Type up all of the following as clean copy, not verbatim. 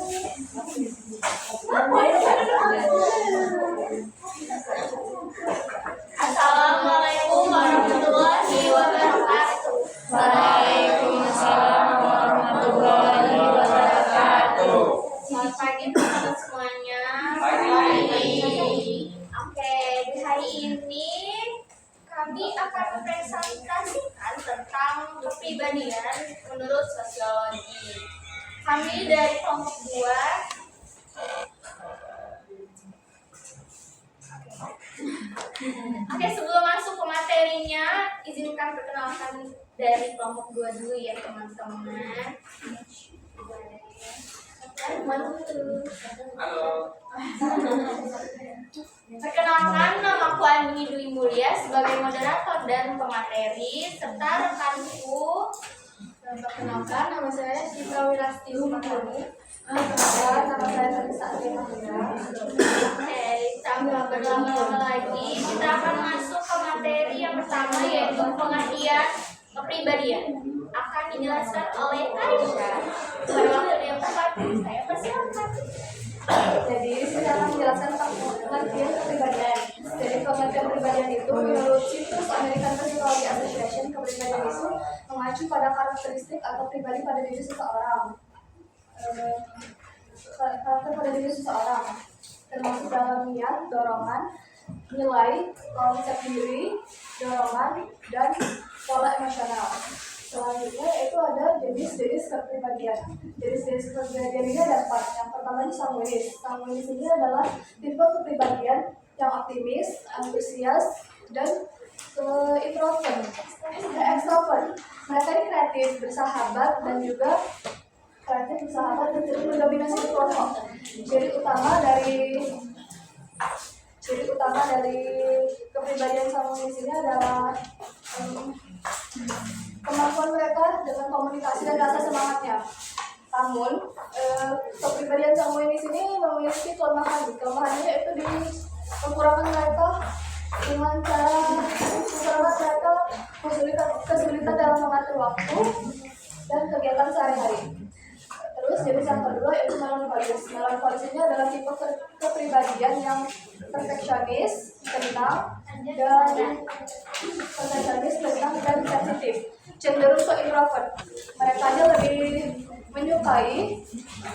Assalamualaikum warahmatullahi wabarakatuh. Waalaikumsalam warahmatullahi wabarakatuh. Selamat pagi teman-teman semuanya. Oke, di hari ini kami akan mempresentasikan tentang kepribadian menurut sosiologi. Kami dari kelompok 2. Oke, sebelum masuk ke materinya, izinkan perkenalkan dari kelompok 2 dulu ya teman-teman. Halo. Perkenalkan, namaku Andini Dwi Mulia sebagai moderator dan pemateri, serta rekanku. Perkenalkan, nama saya Citra Wirasti Sumatani. Perkenalkan, nama saya Teresa Adriana. Oke, tanpa berlama-lama lagi, kita akan masuk ke materi yang pertama, yaitu pengertian kepribadian. Akan dijelaskan oleh Kaisha. Pada waktu yang tepat, saya persilakan. Jadi, saya akan menjelaskan tentang pengertian kepribadian. Jadi, pengertian kepribadian itu menurut situs American Psychology Association, kepribadian itu mengacu pada karakteristik atau pribadi pada diri seseorang. Karakter pada diri seseorang termasuk dalam niat, dorongan, nilai, konsep diri, dorongan, dan pola emosional. Selanjutnya itu ada jenis-jenis kepribadian. Jenis-jenis kepribadian ini ada 4. Yang pertama ini sanguinis. Sanguinis ini adalah tipe kepribadian yang optimis, antusias, dan introvert, extrovert. Mereka ini kreatif, bersahabat, dan juga kreatif, bersahabat, dan tidak mendominasi kelompok. Ciri utama dari kepribadian sanguinis ini adalah kemampuan mereka dengan komunikasi dan rasa semangatnya. Namun, kepribadian sanguinis ini memiliki kelemahan. Kelemahannya yaitu di kekurangan mereka dengan cara mereka kesulitan dalam mengatur waktu dan kegiatan sehari-hari. Terus jenis yang kedua yaitu melankolis. Melankolis ini adalah tipe kepribadian yang perfeksionis, tenang, dan sensitif, cenderung ke introvert. Mereka lebih menyukai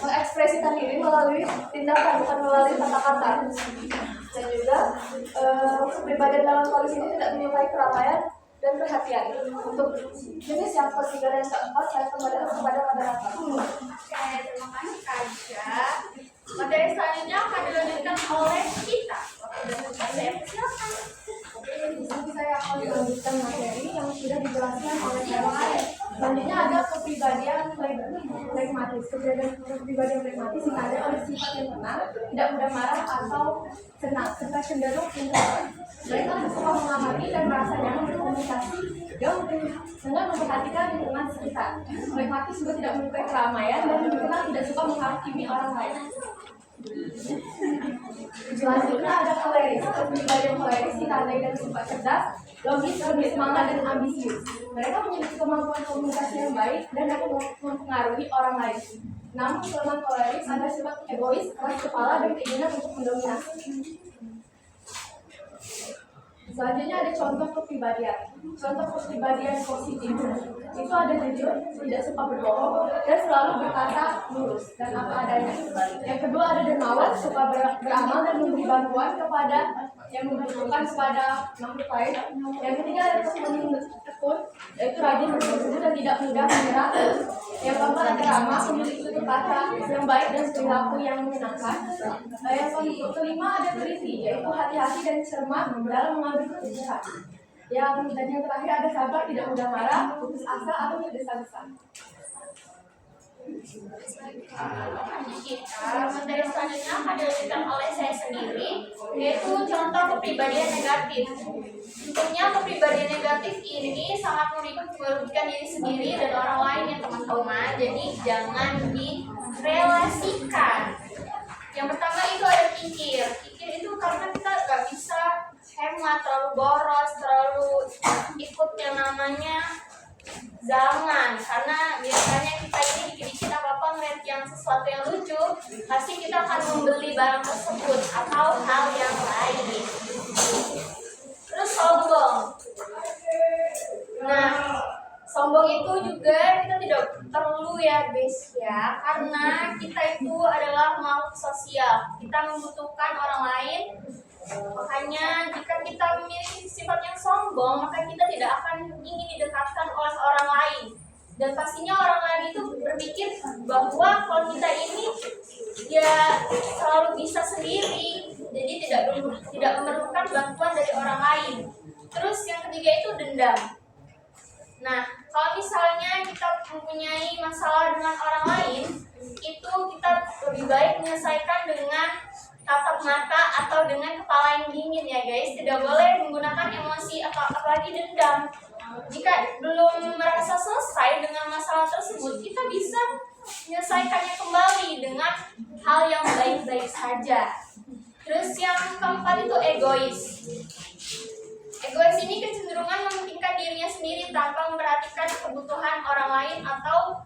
mengekspresikan diri melalui tindakan, bukan melalui kata-kata. Dan juga kepribadian melankolis ini tidak menyukai keramaian dan perhatian. Untuk jenis yang ketiga dan keempat, saya kembali kepada moderator. Oke, terima kasih Kaisha. Materi selanjutnya akan dilanjutkan oleh kita. Waktu dan tempat saya persilakan. Di sini saya akan melanjutkan materi yang sudah dijelaskan oleh saya. Selanjutnya ada kepribadian flegmatis. Kepribadian flegmatis ditandai oleh sifat yang tenang, tidak mudah marah atau senang, serta cenderung introvert. Mereka suka mengamati dan merasa nyaman berkomunikasi dengan memperhatikan lingkungan sekitar. Flegmatis juga tidak menyukai keramaian dan dikenal tidak suka menghakimi orang lain. Selanjutnya ada koleris. Kepribadian koleris ditandai dari sifat cerdas, logis, bersemangat, dan ambisius. Mereka memiliki kemampuan komunikasi yang baik dan dapat mempengaruhi orang lain. Namun kelemahan koleris ada sifat egois, keras kepala, dan keinginan untuk mendominasi. Selanjutnya ada contoh kepribadian. Contoh kepribadian positif itu ada jujur, tidak suka berbohong, dan selalu berkata lurus dan apa adanya. Yang kedua ada dermawan, suka beramal dan memberi bantuan kepada yang membutuhkan kepada makhluk lain. Yang ketiga ada tekun, yaitu rajin bersungguh dan tidak mudah menyerah. Yang keempat ada ramah, memiliki tutur kata yang baik dan perilaku yang menyenangkan. Yang kelima ada teliti, yaitu hati-hati dan cermat dalam mengambil keputusan. Dan yang terakhir ada sabar, tidak mudah marah, putus asa atau tergesa-gesa. Materi selanjutnya akan dilanjutkan oleh saya sendiri, yaitu contoh kepribadian negatif. Tentunya kepribadian negatif ini sangat merugikan diri sendiri dan orang lain ya teman-teman. Jadi jangan direlasikan. Yang pertama itu ada kikir. Kikir itu karena kita gak bisa hemat, terlalu boros, terlalu ikut yang namanya zaman. Karena biasanya kita ini dikit-dikit apa-apa ngeliat yang sesuatu yang lucu, pasti kita akan membeli barang tersebut atau hal yang lain. Terus sombong. Nah, sombong itu juga kita tidak perlu ya guys ya, karena kita itu adalah makhluk sosial. Kita membutuhkan orang lain. Makanya jika kita memiliki sifat yang sombong, maka kita tidak akan ingin didekatkan oleh orang lain. Dan pastinya orang lain itu berpikir bahwa kalau kita ini ya selalu bisa sendiri, jadi tidak memerlukan bantuan dari orang lain. Terus yang ketiga itu dendam. Nah, kalau misalnya kita mempunyai masalah dengan orang lain, itu kita lebih baik menyelesaikan dengan tatap mata atau dengan kepala yang dingin ya guys. Tidak boleh menggunakan emosi atau apalagi dendam. Jika belum merasa selesai dengan masalah tersebut, kita bisa menyelesaikannya kembali dengan hal yang baik-baik saja. Terus yang keempat itu egois. Egois ini kecenderungan mementingkan dirinya sendiri tanpa memperhatikan kebutuhan orang lain atau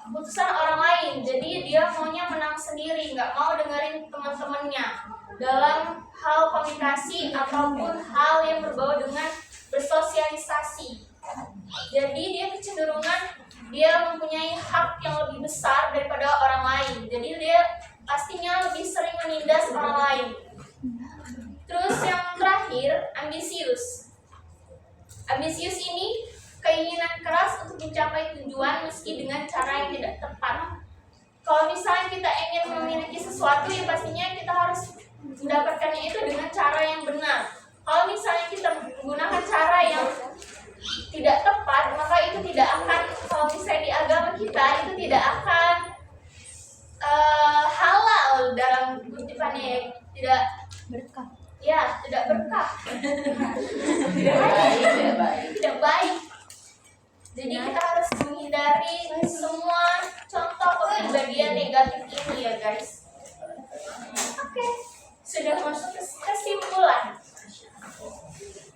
keputusan orang lain. Jadi dia maunya menang sendiri, nggak mau dengerin teman-temannya dalam hal komunikasi ataupun hal yang berbau dengan bersosialisasi. Jadi dia kecenderungan dia mempunyai hak yang lebih besar daripada orang lain. Jadi dia pastinya lebih sering menindas orang lain. Terus yang terakhir, ambisius. Ambisius ini keinginan keras untuk mencapai tujuan meski dengan cara yang tidak tepat. Kalau misalnya kita ingin memiliki sesuatu, ya pastinya kita harus mendapatkannya itu dengan cara yang benar. Kalau misalnya kita menggunakan cara yang tidak tepat, maka itu tidak akan, kalau misalnya di agama kita, itu tidak akan halal dalam kutipannya, tidak berkah. Ya, tidak berkah. Tidak baik. Jadi kita harus menghindari semua contoh kepribadian negatif ini ya guys. Oke, sudah masuk ke kesimpulan.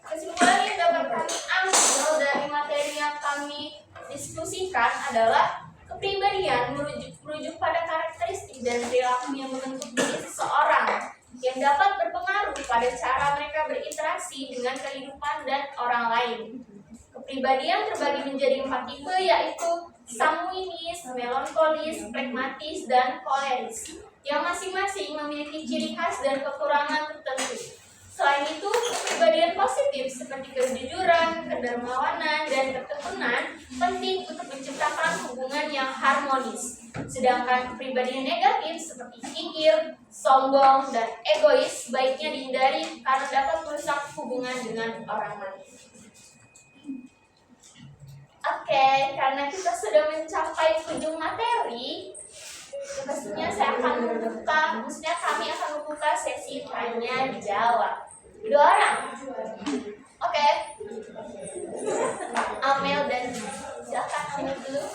Kesimpulan yang dapat kami ambil dari materi yang kami diskusikan adalah kepribadian merujuk pada karakteristik dan perilaku yang membentuk diri seseorang yang dapat berpengaruh pada cara mereka berinteraksi dengan kehidupan dan orang lain. Kepribadian terbagi menjadi 4 tipe, yaitu sanguinis, melankolis, pragmatis, dan koleris, yang masing-masing memiliki ciri khas dan kekurangan tertentu. Selain itu, kepribadian positif seperti kejujuran, kedermawanan, dan ketekunan penting untuk menciptakan hubungan yang harmonis. Sedangkan kepribadian negatif seperti kikir, sombong, dan egois baiknya dihindari karena dapat merusak hubungan dengan orang lain. Oke, karena kita sudah mencapai ujung materi, pastinya kami akan membuka sesi tanya jawab. 2 orang. Oke. Amel dan silakan Amel dulu.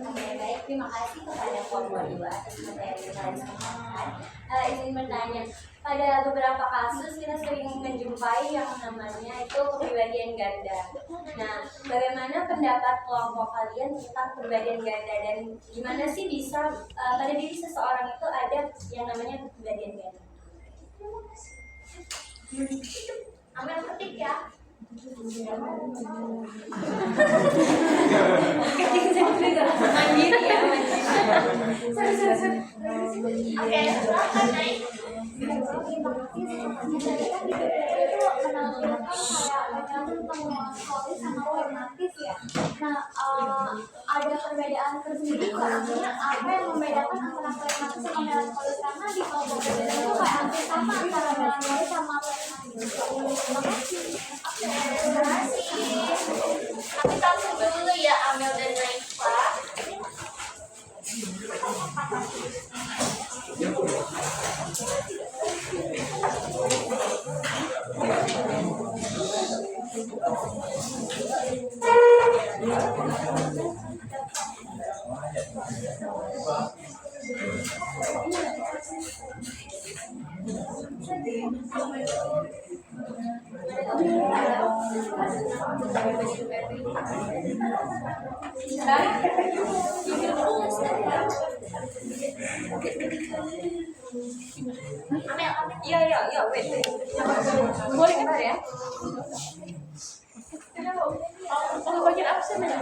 Oke, baik. Terima kasih kepada Kompor 2 atas materi yang telah disampaikan. Ingin bertanya, pada beberapa kasus kita sering menjumpai yang namanya itu kepribadian ganda. Nah, bagaimana pendapat kelompok kalian tentang kepribadian ganda dan gimana sih bisa pada diri seseorang itu ada yang namanya kepribadian ganda? Amel ketik ya. Mandiri ya, Oke, silakan naik. Ada perbedaan tersendiri nggak? Artinya apa yang membedakan antara pragmatis sama melankolis? Karena di kelompok berbeda itu kayak hampir sama antara melankolis sama pragmatis. Terima kasih. Terima kasih. Tapi langsung dulu ya Amel dan Naifa. Iya, wait. Boleh kan ya? Oh, bagian absen ya?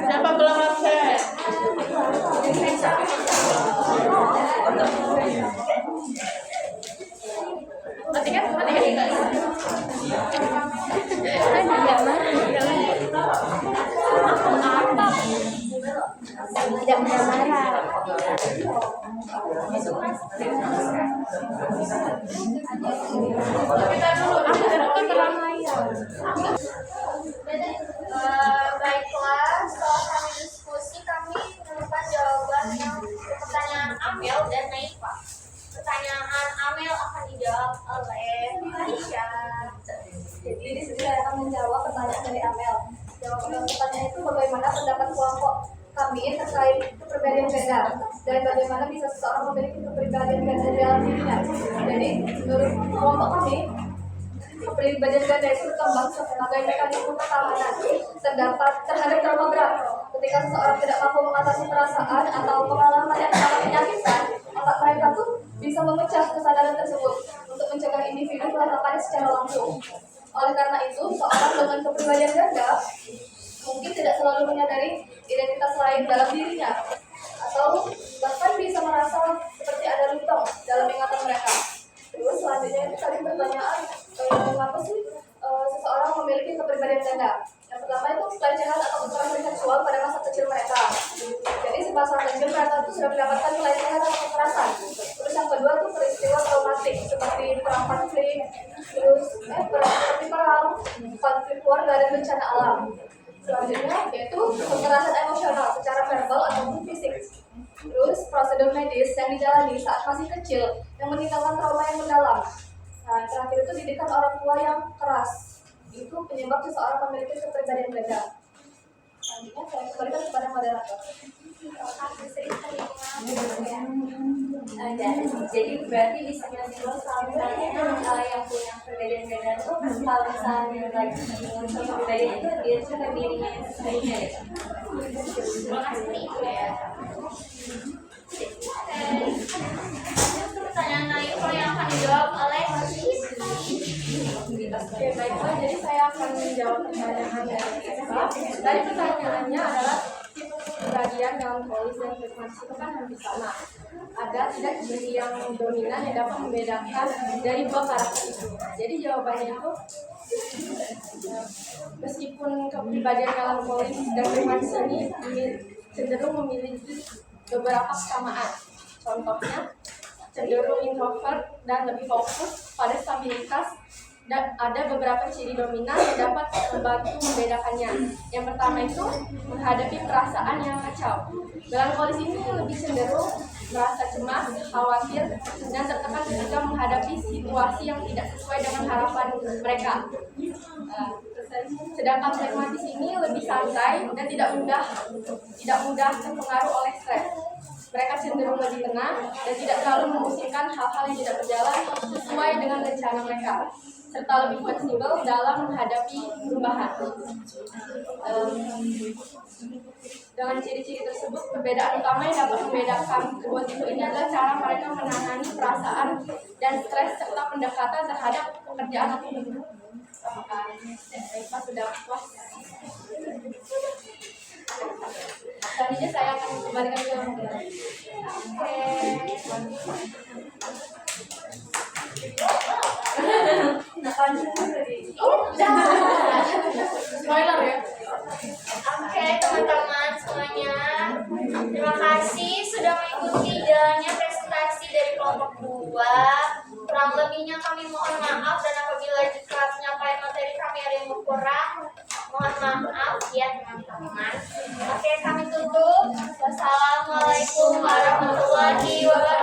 Siapa belum absen? Mati kan? Tidak marah. Kita dulu, aku kan keramaian. Baiklah, setelah kami diskusi, kami menemukan jawaban yang pertanyaan Amel dan Naifa. Pertanyaan Amel akan dijawab oleh Aisyah. Jadi di sini saya akan menjawab pertanyaan dari Amel. Jawaban pertanyaan itu bagaimana pendapat kelompok kami terkait kepribadian ganda dan bagaimana bisa seseorang memiliki kepribadian ganda dalam dirinya. Jadi menurut kelompok kami, kepribadian ganda itu berkembang sebagai mekanisme pertahanan terhadap trauma berat. Ketika seseorang tidak mampu mengatasi perasaan atau pengalaman yang sangat menyakitkan, otak mereka tuh bisa memecah kesadaran tersebut untuk mencegah individu melakukannya secara langsung. Oleh karena itu, seorang dengan kepribadian ganda mungkin tidak selalu menyadari identitas lain dalam dirinya, atau bahkan bisa merasa seperti ada lubang dalam ingatan mereka. Terus selanjutnya itu tadi pertanyaan, mengapa sih seseorang memiliki kepribadian ganda? Yang pertama itu pelecehan atau kekerasan seksual pada masa kecil mereka. Jadi semasa kecil mereka itu sudah mendapatkan pelecehan atau kekerasan. Terus yang kedua itu peristiwa traumatik seperti perang konflik, terus perang, konflik keluarga dan bencana alam. Selanjutnya yaitu kekerasan emosional secara verbal ataupun fisik. Terus prosedur medis yang dijalani saat masih kecil yang meninggalkan trauma yang mendalam. Nah, terakhir itu didikan orang tua yang keras. Itu penyebab seseorang memiliki kepribadian ganda. Selanjutnya saya kembalikan kepada moderator. Jadi berarti bisa kesimpulan kalau misalnya yang punya perbedaan ganda itu kalau misalnya lagi muncul perbedaan itu dia suka dirinya yang sesuainya ya. Terima kasih ya. Pertanyaan Naifa yang akan dijawab oleh Oke, baiklah. Jadi saya akan menjawab pertanyaan dari Eva. Tadi pertanyaannya adalah tipe kepribadian dalam polis dan frekuensi itu kan hampir sama. Ada tidak ciri yang dominan yang dapat membedakan dari dua karakter itu. Jadi jawabannya itu meskipun kepribadian dalam polis dan frekuensi ini cenderung memiliki beberapa kesamaan. Contohnya cenderung introvert dan lebih fokus pada stabilitas, dan ada beberapa ciri dominan yang dapat membantu membedakannya. Yang pertama itu menghadapi perasaan yang kacau. Melankolis ini lebih cenderung merasa cemas, khawatir, dan tertekan ketika menghadapi situasi yang tidak sesuai dengan harapan mereka. Sedangkan pragmatis ini lebih santai dan tidak mudah terpengaruh oleh stres. Mereka cenderung lebih tenang dan tidak terlalu memusingkan hal-hal yang tidak berjalan sesuai dengan rencana mereka, serta lebih fleksibel dalam menghadapi perubahan. Dengan ciri-ciri tersebut, perbedaan utama yang dapat membedakan kedua tipe ini adalah cara mereka menangani perasaan dan stres serta pendekatan terhadap pekerjaan atau hidup. Apakah Eva sudah puas? Selanjutnya saya akan kembalikan ke moderator. Spoiler ya. Oke, teman-teman semuanya, terima kasih sudah mengikuti jalannya presentasi dari kelompok 2. Kurang lebihnya kami mohon maaf, dan apabila jika penyampaian materi kami ada yang kurang, mohon maaf ya teman-teman. Oke, kami tutup. Wassalamualaikum warahmatullahi wabarakatuh.